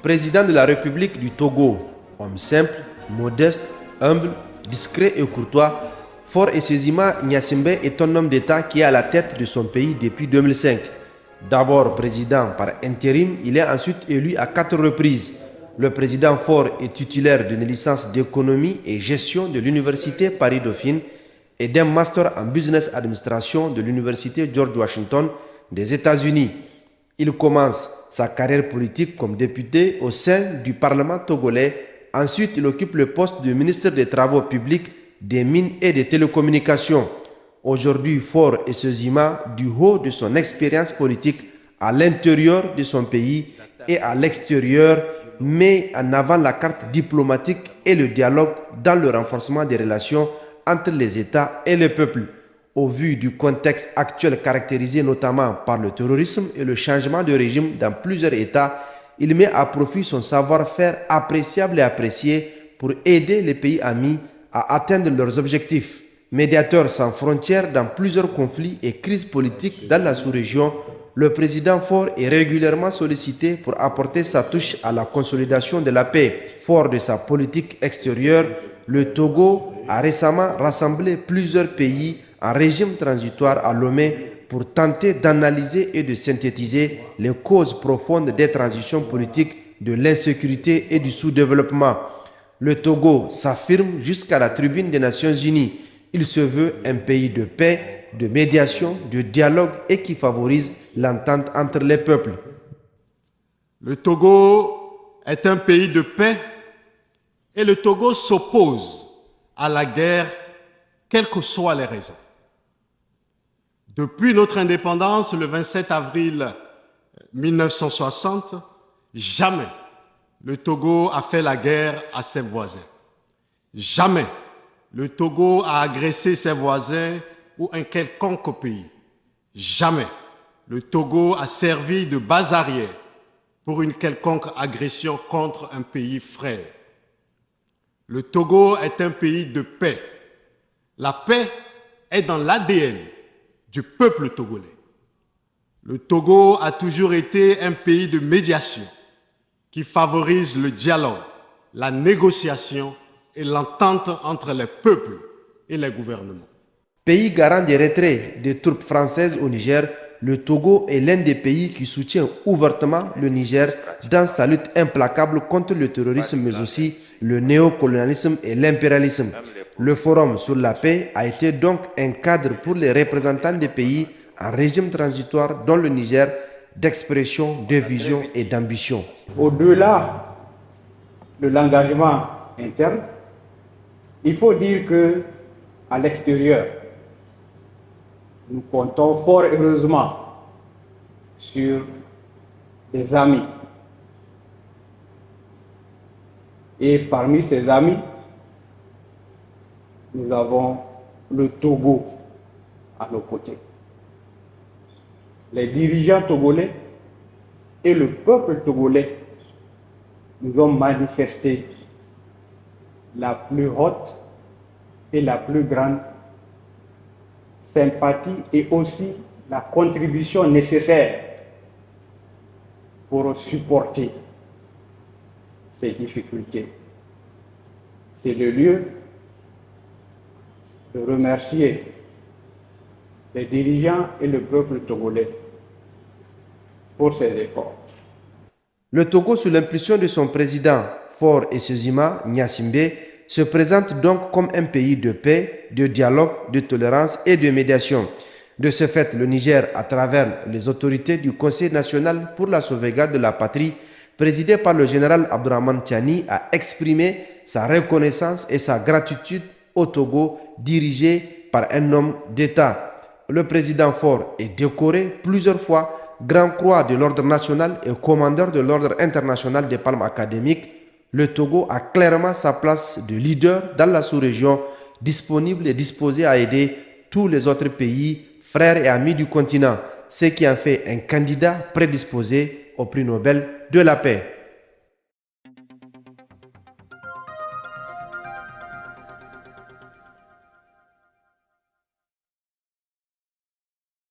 Président de la République du Togo, homme simple, modeste, humble, discret et courtois, Faure Essozima Gnassingbé est un homme d'État qui est à la tête de son pays depuis 2005. D'abord président par intérim, il est ensuite élu à 4 reprises. Le président Faure est titulaire d'une licence d'économie et gestion de l'université Paris-Dauphine et d'un master en business administration de l'université George Washington des États-Unis. Il commence sa carrière politique comme député au sein du Parlement togolais. Ensuite, il occupe le poste de ministre des Travaux publics, des Mines et des Télécommunications. Aujourd'hui, Faure Essozima, du haut de son expérience politique à l'intérieur de son pays et à l'extérieur, met en avant la carte diplomatique et le dialogue dans le renforcement des relations entre les États et les peuples. Au vu du contexte actuel caractérisé notamment par le terrorisme et le changement de régime dans plusieurs États, il met à profit son savoir-faire appréciable et apprécié pour aider les pays amis à atteindre leurs objectifs. Médiateur sans frontières dans plusieurs conflits et crises politiques dans la sous-région, le président Faure est régulièrement sollicité pour apporter sa touche à la consolidation de la paix. Fort de sa politique extérieure, le Togo a récemment rassemblé plusieurs pays en régime transitoire à Lomé pour tenter d'analyser et de synthétiser les causes profondes des transitions politiques, de l'insécurité et du sous-développement. Le Togo s'affirme jusqu'à la tribune des Nations Unies. Il se veut un pays de paix, de médiation, de dialogue et qui favorise l'entente entre les peuples. Le Togo est un pays de paix et le Togo s'oppose à la guerre, quelles que soient les raisons. Depuis notre indépendance, le 27 avril 1960, jamais le Togo a fait la guerre à ses voisins. Jamais le Togo a agressé ses voisins ou un quelconque pays. Jamais le Togo a servi de base arrière pour une quelconque agression contre un pays frère. Le Togo est un pays de paix. La paix est dans l'ADN du peuple togolais. Le Togo a toujours été un pays de médiation qui favorise le dialogue, la négociation et l'entente entre les peuples et les gouvernements. Pays garant des retraits des troupes françaises au Niger, le Togo est l'un des pays qui soutient ouvertement le Niger dans sa lutte implacable contre le terrorisme, mais aussi le néocolonialisme et l'impérialisme. Le Forum sur la paix a été donc un cadre pour les représentants des pays en régime transitoire, dont le Niger, d'expression, de vision et d'ambition. Au-delà de l'engagement interne, il faut dire qu'à l'extérieur, nous comptons fort heureusement sur des amis. Et parmi ces amis, nous avons le Togo à nos côtés. Les dirigeants togolais et le peuple togolais nous ont manifesté la plus haute et la plus grande sympathie et aussi la contribution nécessaire pour supporter ces difficultés. C'est le lieu de remercier les dirigeants et le peuple togolais pour ces efforts. Le Togo, sous l'impulsion de son président Faure Essozima Gnassingbé, se présente donc comme un pays de paix, de dialogue, de tolérance et de médiation. De ce fait, le Niger, à travers les autorités du Conseil national pour la sauvegarde de la patrie, présidé par le général Abdourahmane Tiani, a exprimé sa reconnaissance et sa gratitude au Togo, dirigé par un homme d'État. Le président Faure est décoré plusieurs fois Grand Croix de l'Ordre national et commandeur de l'Ordre international des palmes académiques. Le Togo a clairement sa place de leader dans la sous-région, disponible et disposé à aider tous les autres pays, frères et amis du continent, ce qui en fait un candidat prédisposé au prix Nobel de la paix.